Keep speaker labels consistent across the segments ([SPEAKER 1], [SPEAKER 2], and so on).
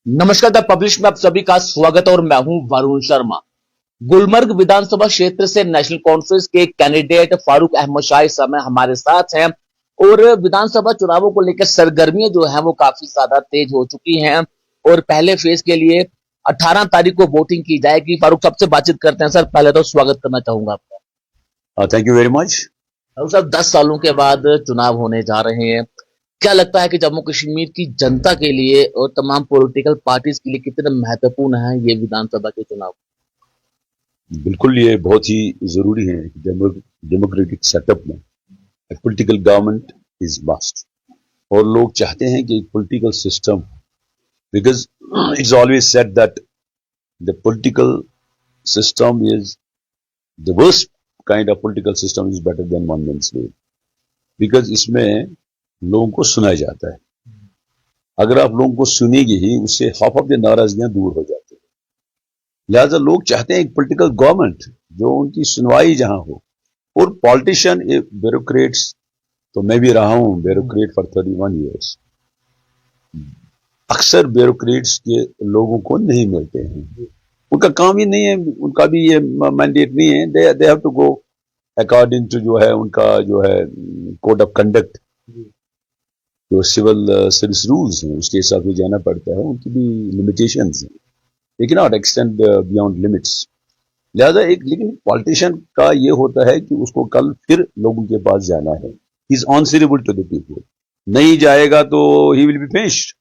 [SPEAKER 1] नमस्कार the publish में आप सभी का स्वागत है और मैं हूं वरुण शर्मा। गुलमर्ग विधानसभा क्षेत्र से नेशनल कॉन्फ्रेंस के कैंडिडेट फारूक अहमद शाह इस समय हमारे साथ हैं और विधानसभा चुनावों को लेकर सरगर्मियां जो है वो काफी ज्यादा तेज हो चुकी हैं और पहले फेज के लिए 18 तारीख को वोटिंग की जाएगी। फारूक साहब से बातचीत करते हैं। सर, पहले तो स्वागत करना चाहूंगा आपका।
[SPEAKER 2] Thank you very much.
[SPEAKER 1] Farooq साहब, 10 सालों के बाद चुनाव होने जा रहे हैं। क्या लगता है कि जम्मू कश्मीर की जनता के लिए और तमाम पॉलिटिकल पार्टीज के लिए कितने महत्वपूर्ण है ये विधानसभा के चुनाव?
[SPEAKER 2] बिल्कुल, ये बहुत ही जरूरी है। डेमोक्रेटिक सेटअप में पॉलिटिकल गवर्नमेंट इज मस्ट, और लोग चाहते हैं कि political system, because it's always said that the political system is the worst kind of political system is better than one man's rule, because इसमें लोगों को सुना जाता है। अगर आप लोगों को सुनेंगे ही, उससे हाफ ऑफ द नाराजगियां दूर हो जाती है। लिहाजा लोग चाहते हैं एक पॉलिटिकल गवर्नमेंट जो उनकी सुनवाई जहां हो, और पॉलिटिशियन ब्यूरोक्रेट्स, तो मैं भी रहा हूं ब्यूरोक्रेट फॉर 31 ईयर्स। अक्सर ब्यूरोक्रेट्स के लोगों को नहीं मिलते हैं, उनका काम ही नहीं है, उनका भी ये मैंडेट नहीं है। They have to go according to जो है उनका जो है कोड ऑफ कंडक्ट, जो सिविल सर्विस रूल्स हैं, उसके हिसाब से जाना पड़ता है। उनकी भी लिमिटेशंस हैं, they can not extend beyond limits. लिहाजा लेकिन पॉलिटिशियन का ये होता है कि उसको कल फिर लोगों के पास जाना है। He is answerable to the people, नहीं जाएगा तो ही विल बी फिनिश्ड।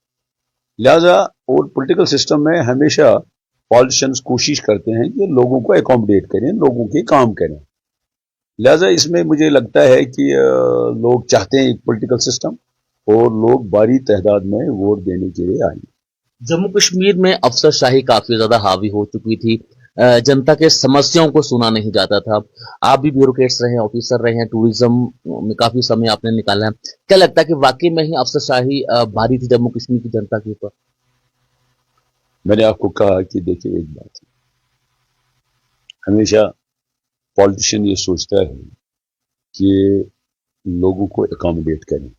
[SPEAKER 2] लिहाजा और पॉलिटिकल सिस्टम में हमेशा पॉलिटिशियंस कोशिश करते हैं कि लोगों को एकोमोडेट करें, लोगों के काम करें। लिहाजा इसमें मुझे लगता है कि लोग चाहते हैं एक पॉलिटिकल सिस्टम, और लोग बड़ी तादाद में वोट देने के लिए आए।
[SPEAKER 1] जम्मू कश्मीर में अफसरशाही काफी ज्यादा हावी हो चुकी थी। जनता के समस्याओं को सुना नहीं जाता था। आप भी ब्यूरोक्रेट्स रहे हैं, ऑफिसर रहे हैं, टूरिज्म में काफी समय आपने निकाला है। क्या लगता है कि वाकई में ही अफसरशाही भारी थी जम्मू कश्मीर की जनता के ऊपर?
[SPEAKER 2] मैंने आपको कहा कि देखिए, एक बात है, हमेशा पॉलिटिशियन ये सोचता है कि लोगों को एकोमोडेट करें,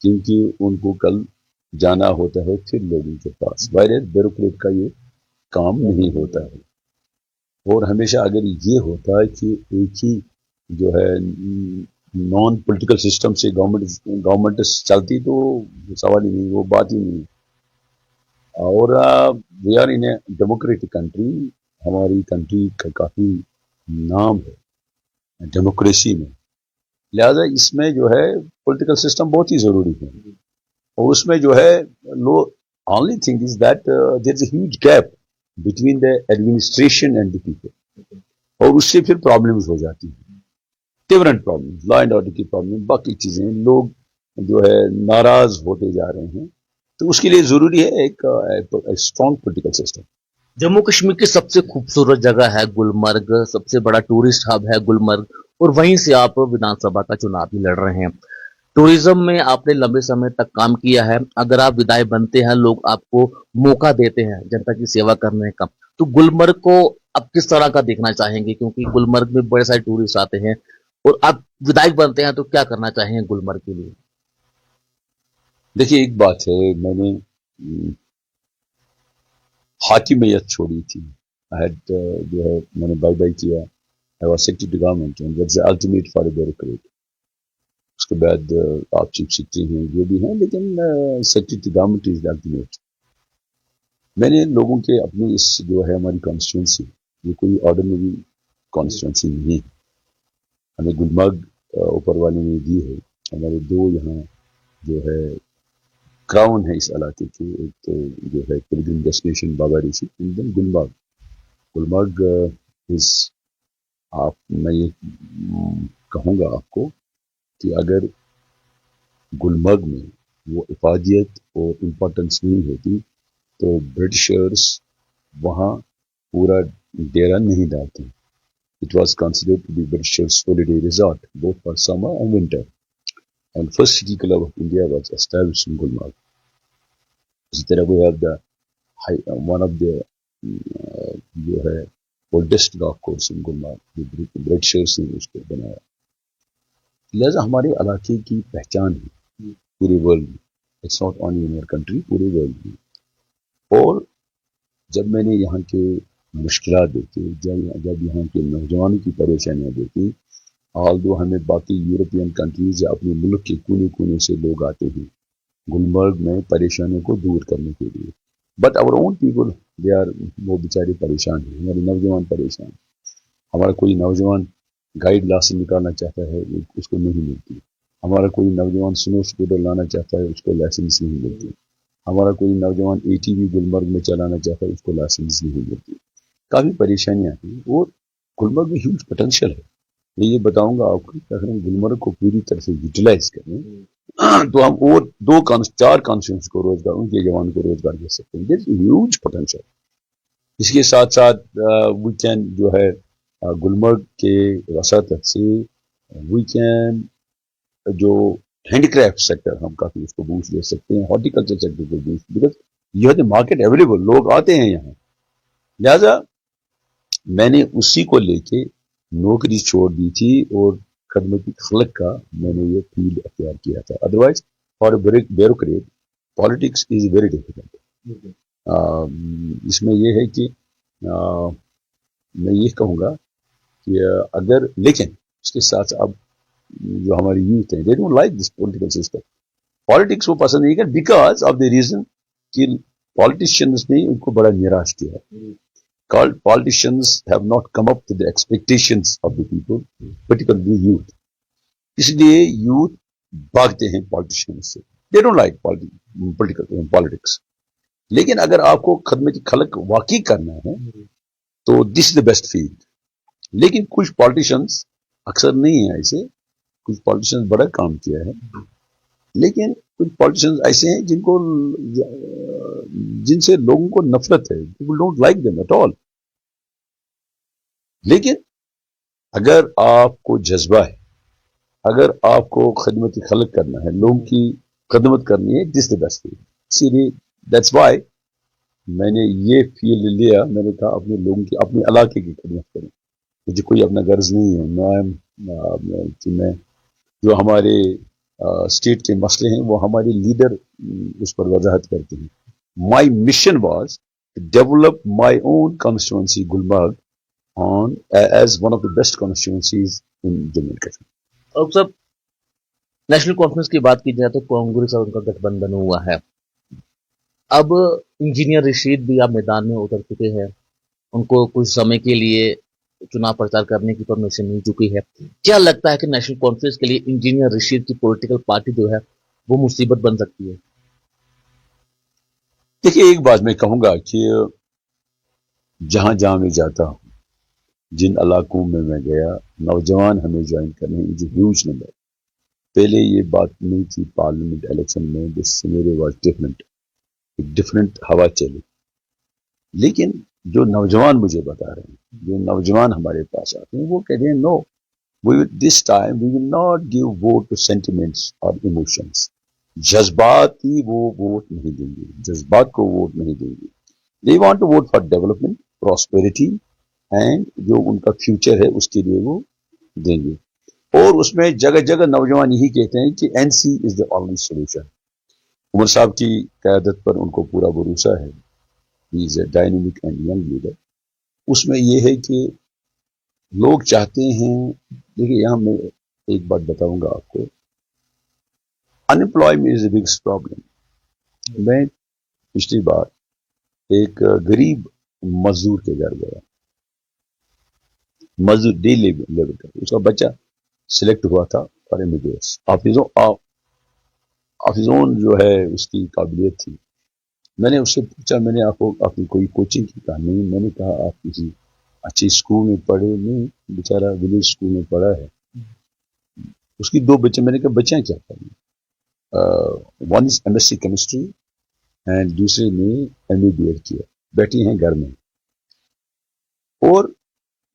[SPEAKER 2] क्योंकि उनको कल जाना होता है फिर लोगों के पास। वायरस ब्यूरोक्रेट का ये काम नहीं होता है। और हमेशा अगर ये होता है कि एक ही जो है नॉन पॉलिटिकल सिस्टम से गवर्नमेंट चलती, तो सवाल ही नहीं, वो बात ही नहीं। और we are in a democratic country, हमारी कंट्री का काफी नाम है डेमोक्रेसी में। लिहाजा इसमें जो है पॉलिटिकल सिस्टम बहुत ही जरूरी है, और उसमें जो है लोग only thing is that there is a huge gap between the administration and the people, और उससे फिर प्रॉब्लम्स हो जाती हैं, different problems, law and order की प्रॉब्लम, बाकी चीजें, लोग जो है नाराज होते जा रहे हैं। तो उसके लिए जरूरी है एक strong political system.
[SPEAKER 1] Jammu Kashmir की सबसे खूबसूरत जगह है गुलमर्ग, सबसे बड़ा टूरिस्ट हब है गुलमर्ग, और वहीं से आप विधानसभा का चुनाव भी लड़ रहे हैं। टूरिज्म में आपने लंबे समय तक काम किया है। अगर आप विधायक बनते हैं, लोग आपको मौका देते हैं जनता की सेवा करने का, तो गुलमर्ग को आप किस तरह का देखना चाहेंगे? क्योंकि गुलमर्ग में बड़े सारे टूरिस्ट आते हैं और आप विधायक बनते हैं, तो क्या करना चाहेंगे गुलमर्ग के लिए?
[SPEAKER 2] देखिए, एक बात है, मैंने हाकिमियत छोड़ी थी। आई हैड जो है मैंने बाय बाय किया। I was secretary to government, and that's the ultimate for a bureaucrat. उसके बाद आप चीफ सेक्रेटरी हैं, जो भी हैं, लेकिन secretary to government is the ultimate. मैंने लोगों के अपनी इस जो है हमारी कॉन्स्टिट्यूंसी, ये कोई ऑर्डिनरी कॉन्स्टिट्यूंसी नहीं है। हमें गुलमर्ग ऊपर वाले ने दी है। हमारे दो यहाँ जो है क्राउन है इस इलाके के, एक तो जो है पिलग्रिम डेस्टिनेशन बाबा ऋषि, गुलमर्ग। गुलमर्ग इस आप मैं ये कहूँगा आपको कि अगर गुलमर्ग में वो इफादियत और इम्पोर्टेंस नहीं होती, तो ब्रिटिशर्स वहाँ पूरा डेरा नहीं डालते। It was considered to be Britishers' holiday resort, both for summer and winter. And first city club of India was established in Gulmarg. इसी तरह we have the one of the जो है oldest golf course in Gulmarg, Britishers ने उसको बनाया। लिहाजा हमारे इलाके की पहचान है पूरे वर्ल्ड में। It's not only in our country, पूरे वर्ल्ड में। اور جب میں نے یہاں کے مشکلات دیکھی، جب یہاں کے نوجوانوں کی پریشانیاں دیکھی، آلدو ہمیں باقی یورپین کنٹریز یا اپنے ملک کے کونے کونے سے لوگ آتے ہیں گلمرگ میں پریشانیوں کو دور کرنے کے لیے، but our own people they are, وہ بیچارے پریشان ہیں، ہمارے نوجوان پریشان ہیں. ہمارا کوئی نوجوان گائیڈ لائسنس نکالنا چاہتا ہے اس کو نہیں ملتی، ہمارا کوئی نوجوان سنو اسکوٹر لانا چاہتا ہے اس کو لائسنس نہیں ملتی، ہمارا کوئی نوجوان ATV گلمرگ میں چلانا چاہتا ہے اس کو لائسنس نہیں ملتی. کافی پریشانیاں ہیں اور گلمرگ میں ہیوج پوٹینشیل ہے. میں یہ بتاؤں گا آپ کو کہ اگر ہم گلمرگ کو پوری طرح سے یوٹیلائز کریں تو ہم اور 4 کانسٹیٹوئنسی کو روزگار، ان کے جوانوں کو روزگار دے سکتے ہیں. دیر ہیوج پوٹینشیل. اس کے ساتھ ساتھ وی کین جو ہے گلمرگ کے وساطت سے وی کین جو ہینڈی کرافٹ سیکٹر ہم کافی اس کو بوسٹ دے سکتے ہیں، ہارٹیکلچر سیکٹر کو بوسٹ، بیکاز یہ ہے مارکیٹ اویلیبل، لوگ آتے ہیں یہاں. لہذا میں نے اسی کو لے کے نوکری چھوڑ دی تھی اور خدمتی خلق کا میں نے یہ فیلڈ اختیار کیا تھا. Otherwise for bureaucrat politics is very difficult. اس میں یہ ہے کہ میں یہ کہوں گا کہ اگر، لیکن اس کے ساتھ اب جو ہماری یوتھ ہے they don't like this political system. Politics وہ پسند نہیں کرتے بیکاز آف دا ریزن کہ پالیٹیشینز نے ان کو بڑا نراش کیا ہے. Politicians have not come up to the expectations of the people, particularly youth. اس لیے یوتھ بھاگتے ہیں پالیٹیشینز سے. They don't like politics. لیکن اگر آپ کو خدمت خلق واقعی کرنا ہے تو دس از دا بیسٹ فیلڈ. لیکن کچھ پالیٹیشینز اکثر نہیں ہیں ایسے، کچھ پالیٹیشینز بڑا کام کیا ہے، لیکن کچھ پالیٹیشینز ایسے ہیں جن سے لوگوں کو نفرت ہے. People don't like them at all. لیکن اگر آپ کو جذبہ ہے، اگر آپ کو خدمت خلق کرنا ہے، لوگوں کی خدمت کرنی ہے، دس دا بیسٹ فیلڈ. اسی لیے دیٹس وائی میں نے یہ فیلڈ لیا. میں نے کہا اپنے لوگوں کی، اپنے علاقے کی خدمت کریں. مجھے کوئی اپنا غرض نہیں ہے. میں جو ہمارے اسٹیٹ کے مسئلے ہیں وہ ہمارے لیڈر اس پر وضاحت کرتے ہیں. My mission was develop my own constituency Gulmarg on as one of the best constituencies in Jammu and Kashmir.
[SPEAKER 1] اور سب نیشنل کانفرنس کی بات کی جائے تو کانگریس اور ان کا گٹھ بندھن ہوا ہے. اب انجینئر رشید بھی اب میدان میں اتر چکے ہیں، ان کو کچھ سمے کے لیے چناؤ پرچار کرنے کی پرمیشن مل چکی ہے. کیا لگتا ہے کہ نیشنل کانفرنس کے لیے انجینئر رشید کی پولیٹیکل پارٹی جو ہے وہ مصیبت بن سکتی ہے؟
[SPEAKER 2] دیکھیے ایک بات میں کہوں گا کہ جہاں جہاں میں جاتا ہوں، جن علاقوں میں میں گیا، نوجوان ہمیں جوائن کرنے ہیں، جو ہیوج نمبر. پہلے یہ بات نہیں تھی پارلیمنٹ الیکشن میں، دس سینیریو واز ڈفرنٹ، ایک ڈفرنٹ ہوا چلی. لیکن جو نوجوان مجھے بتا رہے ہیں، جو نوجوان ہمارے پاس آتے ہیں، وہ کہتے ہیں no, this time we will not give vote to sentiments اور ایموشنس. جذبات ہی وہ ووٹ نہیں دیں گے، جذبات کو ووٹ نہیں دیں گے. They want to vote for development, prosperity and جو ان کا فیوچر ہے اس کے لیے وہ دیں گے. اور اس میں جگہ جگہ نوجوان یہی کہتے ہیں کہ NC is the only solution. Omar صاحب کی قیادت پر ان کو پورا بھروسہ ہے. He is a dynamic and young leader. اس میں یہ ہے کہ لوگ چاہتے ہیں، دیکھیے یہاں میں ایک بات بتاؤں گا آپ کو، انمپلائمنٹ از اے بگسٹ پرابلم. میں پچھلی بار ایک غریب مزدور کے گھر گیا، مزدور ڈے لیبر کا، اس کا بچہ سلیکٹ ہوا تھا فار MBBS. آفیزون جو ہے اس کی قابلیت تھی. میں نے اس سے پوچھا، میں نے آپ کو اپنی کوئی کوچنگ کی؟ کہا نہیں. میں نے کہا آپ کسی اچھی اسکول میں پڑھے؟ نہیں، بیچارہ ولیج اسکول میں پڑھا ہے. اس کی 2 بچے. میں نے کہا بچیاں کیا کریں؟ One is MSc chemistry and دوسرے نے MBBS کیا، بیٹھی ہیں گھر میں. اور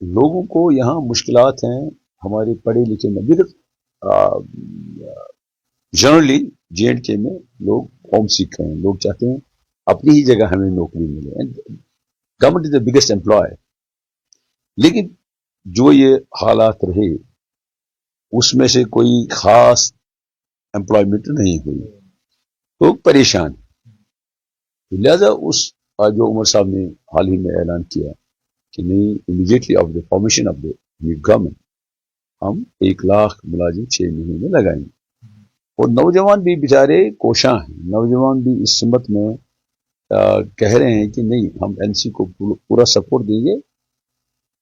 [SPEAKER 2] لوگوں کو یہاں مشکلات ہیں ہمارے پڑھے لکھے میں. جنرلی JNK میں لوگ ہوم سیک ہیں، لوگ چاہتے ہیں اپنی ہی جگہ ہمیں نوکری ملے. Government is the biggest employer. لیکن جو یہ حالات رہے اس میں سے کوئی خاص امپلائمنٹ نہیں ہوئی، لوگ پریشان. لہذا اس आज जो उमर साहब ने हाल ही में ऐलान किया कि नहीं, immediately of the formation of the new government हम 1 लाख मुलाजिम 6 महीने में लगाएंगे। और नौजवान भी बेचारे कोशां हैं, नौजवान भी इस सिमत में कह रहे हैं कि नहीं, हम एनसी को पूरा सपोर्ट देंगे,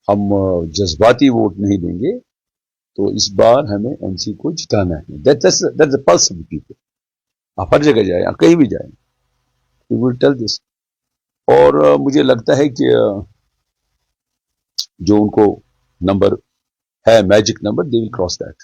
[SPEAKER 2] हम जज्बाती वोट नहीं देंगे, तो इस बार हमें एनसी को जिताना है। That's the pulse of the people. आप हर जगह जाए, आप कहीं भी जाए, वी विल टेल दिस। और मुझे लगता है कि जो उनको नंबर है, magic number, they will cross that.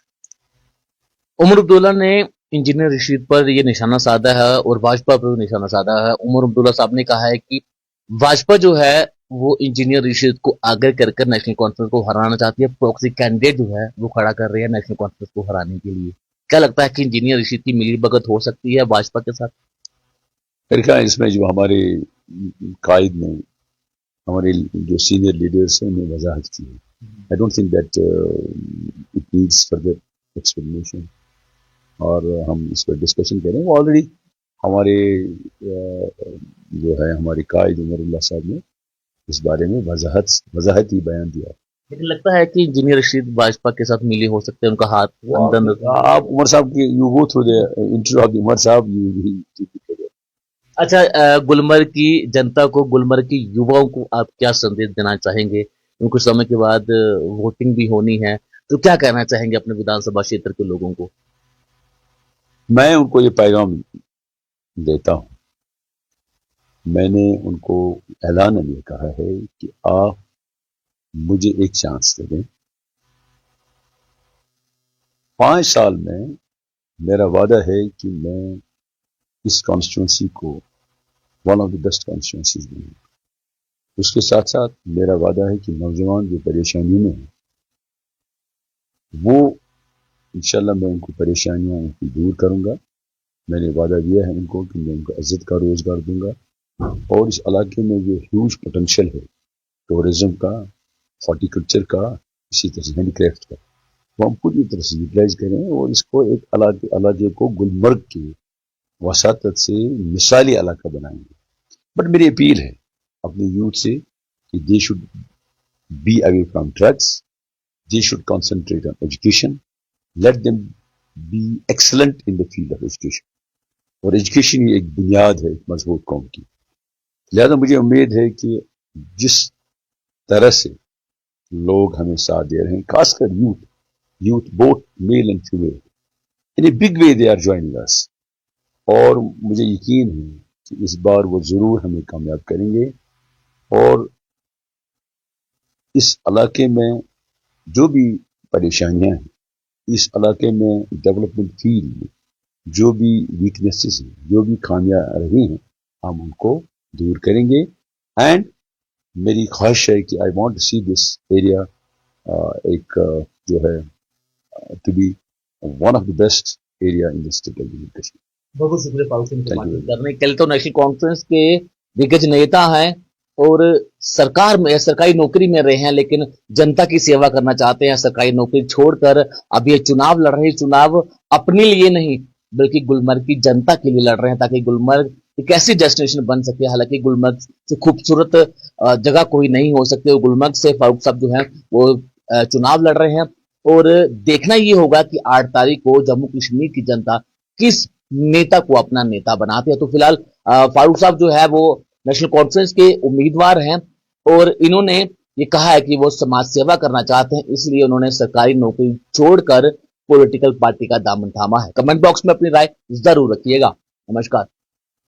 [SPEAKER 1] Omar Abdullah ने इंजीनियर रशीद पर ये निशाना साधा है और भाजपा पर भी निशाना साधा है। उमर अब्दुल्ला साहब ने कहा है कि भाजपा जो है वो इंजीनियर रशीद को आगे कर नेशनल कॉन्फ्रेंस को हराना चाहती है, प्रॉक्सी कैंडिडेट जो है वो खड़ा कर रही है नेशनल कॉन्फ्रेंस को हराने के लिए। क्या लगता है कि इंजीनियर रशीद की मिलीभगत हो सकती है भाजपा के साथ?
[SPEAKER 2] मेरे ख्याल इसमें जो हमारे कायद ने, हमारे जो सीनियर लीडर्स हैं, उन्हें वजाहत की है। I don't think that it needs further explanation, और हम इस पर डिस्कशन करें। ऑलरेडी हमारे जो है हमारे कायद उमरुल्लाह साहब ने इस बारे में वजाहत ही बयान दिया।
[SPEAKER 1] लेकिन लगता है कि इंजीनियर रशीद भाजपा के साथ मिले हो सकते हैं, उनका हाथ अंदर।
[SPEAKER 2] आप उमर साहब के you go through the interview of Omar साहब, यू।
[SPEAKER 1] अच्छा, गुलमर्ग की जनता को, गुलमर्ग की युवाओं को आप क्या संदेश देना चाहेंगे? कुछ समय के बाद वोटिंग भी होनी है, तो क्या कहना चाहेंगे अपने विधानसभा क्षेत्र के लोगों को?
[SPEAKER 2] मैं उनको ये पैगाम देता हूं, मैंने उनको ऐलान में कहा है कि आप मुझे एक चांस दे दें। 5 साल में मेरा वादा है कि मैं इस कॉन्स्टिट्यूंसी को one of the best constituencies बनाऊंगा। उसके साथ साथ मेरा वादा है कि नौजवान जो परेशानियों में हैं, वो इंशाल्लाह मैं उनको परेशानियां उनकी दूर करूंगा। मैंने वादा दिया है उनको कि मैं उनको इज्जत का रोजगार दूंगा, और इस इलाके में जो ह्यूज पोटेंशियल है टूरिज्म का, हॉर्टिकल्चर का, इसी तरह से हैंडीक्राफ्ट का, वो हम पूरी तरह से यूटिलाइज करें और इसको एक इलाके को गुलमर्ग की वसातत से मिसाली इलाका बनाएंगे। बट मेरी अपील है अपने यूथ से कि they should be away from drugs, they should concentrate on education, let them be excellent in the field of education. और एजुकेशन ही एक बुनियाद है एक मजबूत कौम की। लिहाजा मुझे उम्मीद है कि जिस तरह से लोग हमें साथ दे रहे हैं, खासकर youth both male and female, in a big way they are joining us, और मुझे यकीन है कि इस बार वो जरूर हमें कामयाब करेंगे। और इस इलाके में जो भी परेशानियां हैं, इस इलाके में डेवलपमेंट फील्ड में जो भी वीकनेसेस हैं, जो भी खामियां रही हैं, हम उनको दूर करेंगे। एंड मेरी ख्वाहिश है कि I want to see this area एक जो है to be one of the best area in the state of Kashmir.
[SPEAKER 1] बहुत शुक्रिया फारूक सिंह से बातचीत करने के लिए। तो नेशनल कॉन्फ्रेंस के दिग्गज नेता हैं और सरकार में, सरकारी नौकरी में रहे हैं, लेकिन जनता की सेवा करना चाहते हैं। सरकारी नौकरी छोड़कर अब ये चुनाव लड़ रहे हैं। चुनाव अपने लिए नहीं बल्कि गुलमर्ग की जनता के लिए लड़ रहे हैं, ताकि गुलमर्ग एक ऐसी डेस्टिनेशन बन सके। हालांकि गुलमर्ग से खूबसूरत जगह कोई नहीं हो सकती। गुलमर्ग से फारूक साहब जो है वो चुनाव लड़ रहे हैं, और देखना ये होगा कि 8 तारीख को जम्मू कश्मीर की जनता किस नेता को अपना नेता बनाते हैं। तो फिलहाल फारूक साहब जो है वो नेशनल कॉन्फ्रेंस के उम्मीदवार हैं, और इन्होंने ये कहा है कि वो समाज सेवा करना चाहते हैं, इसलिए उन्होंने सरकारी नौकरी छोड़कर पॉलिटिकल पार्टी का दामन थामा है। कमेंट बॉक्स में अपनी राय जरूर रखिएगा। नमस्कार।